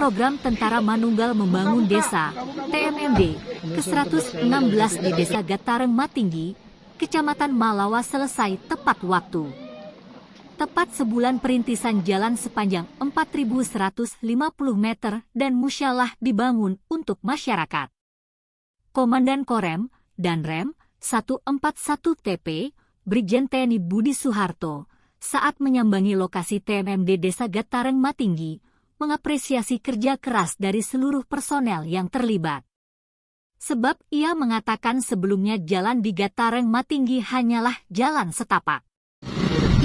Program Tentara Manunggal Membangun Desa (TMMD) ke-116 di Desa Gatareng Matinggi, Kecamatan Malawa selesai tepat waktu. Tepat sebulan perintisan jalan sepanjang 4.150 meter dan musyalah dibangun untuk masyarakat. Komandan Korem dan Rem 141 TP, Brigjen TNI Budi Suharto, saat menyambangi lokasi TMMD Desa Gatareng Matinggi, mengapresiasi kerja keras dari seluruh personel yang terlibat. Sebab ia mengatakan sebelumnya jalan di Gatareng Matinggi hanyalah jalan setapak.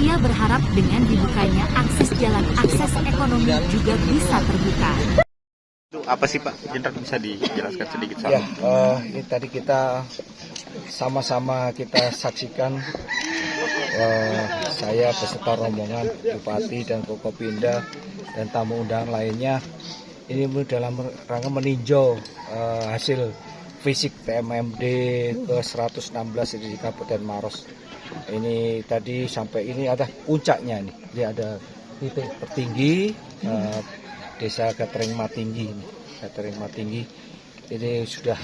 Ia berharap dengan dibukanya akses ekonomi juga bisa terbuka. Itu apa sih Pak? Jenderal bisa dijelaskan sedikit soal? Ya, ini tadi kita sama-sama kita saksikan saya beserta rombongan Bupati dan Forkopimda dan tamu undangan lainnya ini dalam rangka meninjau hasil fisik TMMD ke-116 di Kabupaten Maros. Ini tadi sampai ini ada puncaknya nih. Dia ada titik tertinggi Desa Gatareng Matinggi ini. Gatareng Matinggi ini sudah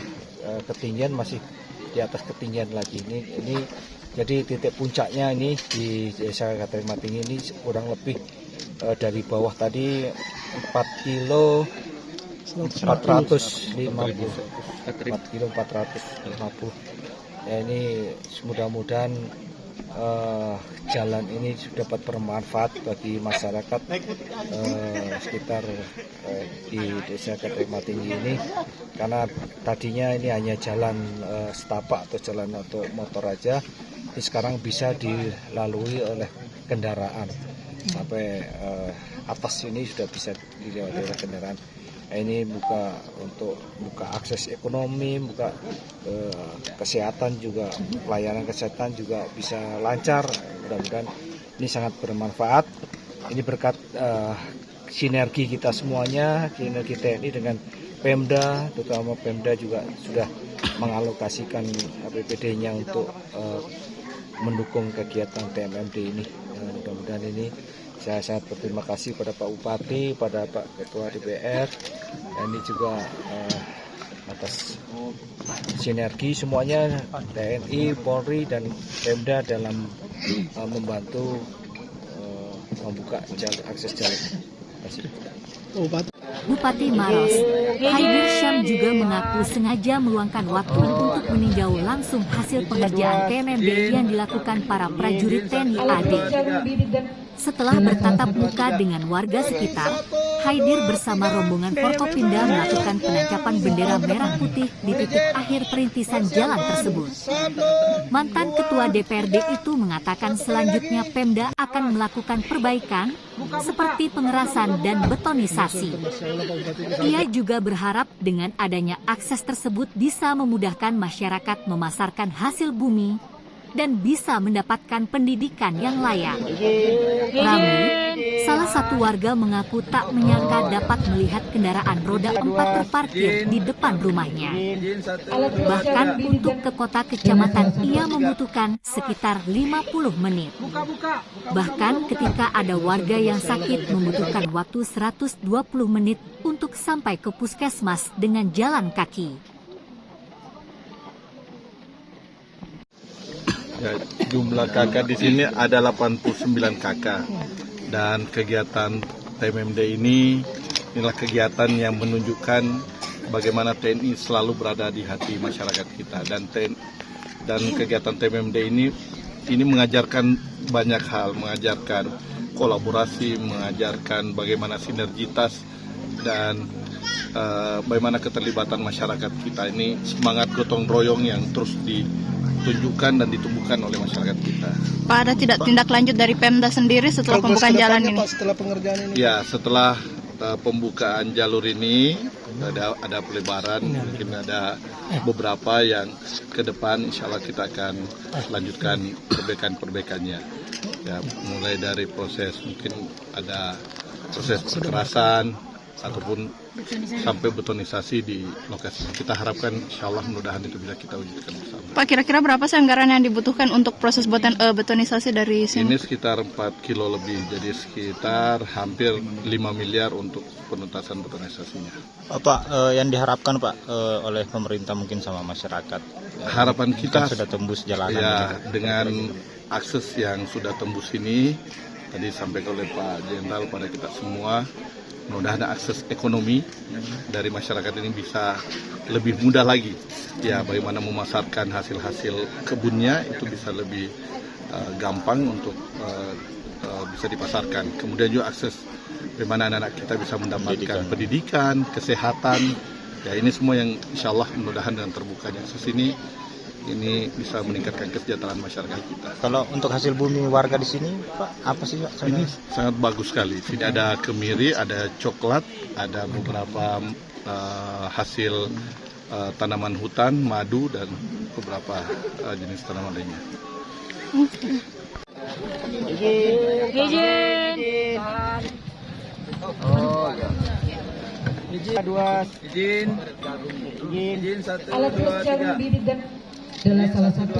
ketinggian masih di atas ketinggian lagi. Ini jadi titik puncaknya ini di Desa Gatareng Matinggi ini kurang lebih dari bawah tadi 4 kilo 450. Ya, ini mudah-mudahan jalan ini dapat bermanfaat bagi masyarakat sekitar di Desa Gatareng Matinggi ini, karena tadinya ini hanya jalan setapak atau jalan untuk motor aja, ini sekarang bisa dilalui oleh kendaraan sampai atas ini sudah bisa dilewati oleh kendaraan. Ini buka akses ekonomi, buka kesehatan juga, pelayanan kesehatan juga bisa lancar. Mudah-mudahan ini sangat bermanfaat. Ini berkat sinergi kita semuanya, sinergi TNI dengan Pemda, terutama Pemda juga sudah mengalokasikan APBD-nya untuk mendukung kegiatan TMMD ini. Mudah-mudahan ini saya sangat berterima kasih pada Pak Bupati, pada Pak Ketua DPR, dan ini juga atas sinergi semuanya TNI, Polri, dan Pemda dalam membantu membuka akses jalan. Terima kasih. Bupati Maros, Haidir Syam juga mengaku sengaja meluangkan waktu untuk meninjau langsung hasil pengerjaan TMMD yang dilakukan para prajurit TNI AD. Setelah bertatap muka dengan warga sekitar, Haidir bersama rombongan Forkopimda melakukan penangkapan bendera merah putih di titik akhir perintisan jalan tersebut. Mantan Ketua DPRD itu mengatakan selanjutnya Pemda akan melakukan perbaikan seperti pengerasan dan betonisasi. Ia juga berharap dengan adanya akses tersebut bisa memudahkan masyarakat memasarkan hasil bumi dan bisa mendapatkan pendidikan yang layak. Rami, salah satu warga mengaku tak menyangka dapat melihat kendaraan roda 4 terparkir di depan rumahnya. Bahkan untuk ke kota kecamatan ia membutuhkan sekitar 50 menit. Bahkan ketika ada warga yang sakit membutuhkan waktu 120 menit untuk sampai ke puskesmas dengan jalan kaki. Ya, jumlah kakak di sini ada 89 kakak, dan kegiatan TMMD ini inilah kegiatan yang menunjukkan bagaimana TNI selalu berada di hati masyarakat kita, dan kegiatan TMMD ini mengajarkan banyak hal, mengajarkan kolaborasi, mengajarkan bagaimana sinergitas dan bagaimana keterlibatan masyarakat kita ini, semangat gotong royong yang terus ditunjukkan dan ditumbuhkan oleh masyarakat kita. Pak, ada tindak lanjut dari Pemda sendiri setelah pembukaan jalan ini? Setelah pengerjaan ini? Ya, setelah pembukaan jalur ini ada pelebaran, mungkin ada beberapa yang ke depan insya Allah kita akan lanjutkan perbaikan-perbaikannya. Ya, mulai dari proses mungkin ada proses kekerasan, ataupun sampai betonisasi di lokasi. Kita harapkan insya Allah mudah-mudahan itu bisa kita wujudkan bersama. Pak, kira-kira berapa sih anggaran yang dibutuhkan untuk proses betonisasi dari sini? Ini sekitar 4 kilo lebih, jadi sekitar hampir 5 miliar untuk penuntasan betonisasinya. Pak, yang diharapkan Pak oleh pemerintah mungkin sama masyarakat. Harapan kita Kan sudah tembus jalanan. ya dengan akses yang sudah tembus ini, tadi disampaikan oleh Pak Jenderal pada kita semua, mudah-mudahan akses ekonomi dari masyarakat ini bisa lebih mudah lagi. Ya, bagaimana memasarkan hasil-hasil kebunnya itu bisa lebih gampang untuk bisa dipasarkan. Kemudian juga akses bagaimana anak-anak kita bisa mendapatkan pendidikan, kesehatan. Ya, ini semua yang insya Allah mudah-mudahan dengan terbukanya akses ini bisa meningkatkan kesejahteraan masyarakat kita. Kalau untuk hasil bumi warga di sini, Pak, apa sih Pak? Ini sangat bagus sekali. Sini ada kemiri, ada coklat, ada beberapa hasil tanaman hutan, madu, dan beberapa jenis tanaman lainnya. Alat berat jarum bidik dan adalah salah satu